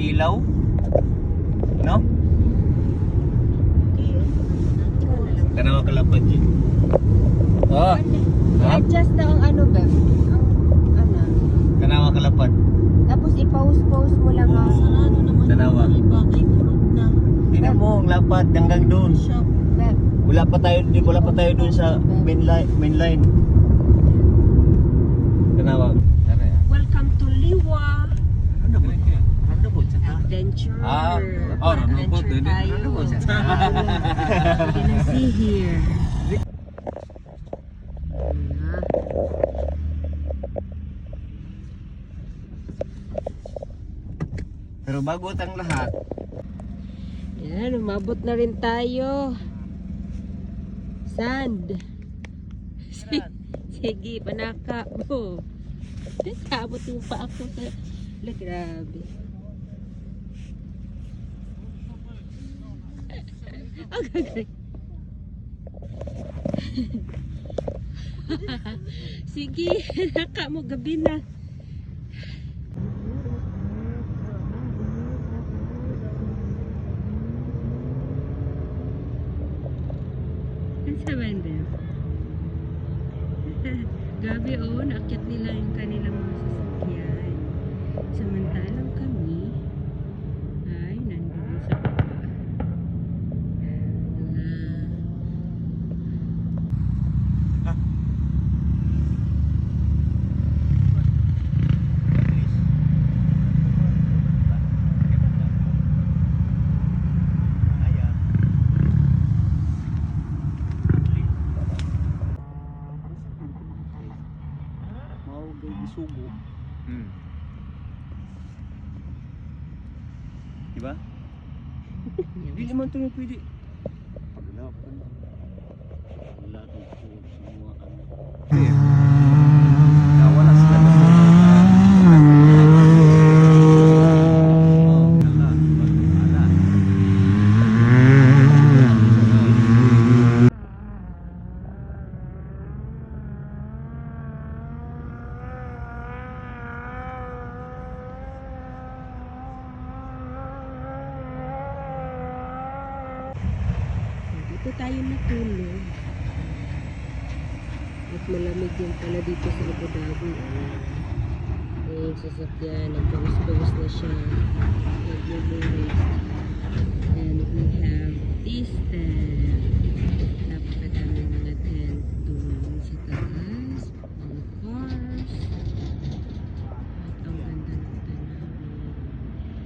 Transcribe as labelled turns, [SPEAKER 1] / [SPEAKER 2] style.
[SPEAKER 1] ilaw. No? Tanawa kalapad yun. Oh. Ha?
[SPEAKER 2] I-adjust daw ang ano, Beb. Ang ano.
[SPEAKER 1] Tanawa kalapad.
[SPEAKER 2] Tapos i-pause mo lang ang
[SPEAKER 3] Sarado naman
[SPEAKER 1] Tanawa.
[SPEAKER 3] yung iba, kay kurot na.
[SPEAKER 1] Tingnan mo ang lapad hanggang doon.
[SPEAKER 3] Shop.
[SPEAKER 2] Beb.
[SPEAKER 1] Wala pa tayo doon sa main line. Tanawa.
[SPEAKER 2] Welcome to Liwa
[SPEAKER 1] Ano ba? Ano ba sa
[SPEAKER 2] Adventure.
[SPEAKER 1] po.
[SPEAKER 2] Adventure tayo.
[SPEAKER 1] Ano ba sa
[SPEAKER 2] We're gonna see here.
[SPEAKER 1] Pero bago ang lahat,
[SPEAKER 2] Yan, umabot na rin tayo. Sand. Sige, panaka mo. Sabot yung pa ako sa... Grabe. Ang gagawin. Sige, naka mo gabi na. Sa banda. Gabi naakyat nila yung kanilang mga sasakyan. Samantalang kami ay nandun sa baba.
[SPEAKER 1] sugo. Diba? Hindi naman ito yung pwede. Wala pa na. Wala ito semua ano. Nawala sila na.
[SPEAKER 2] Dito tayo natulog. At malamig din pala dito sa Abu Dhabi. Yung sasakyan, nagpawis-pawis na siya.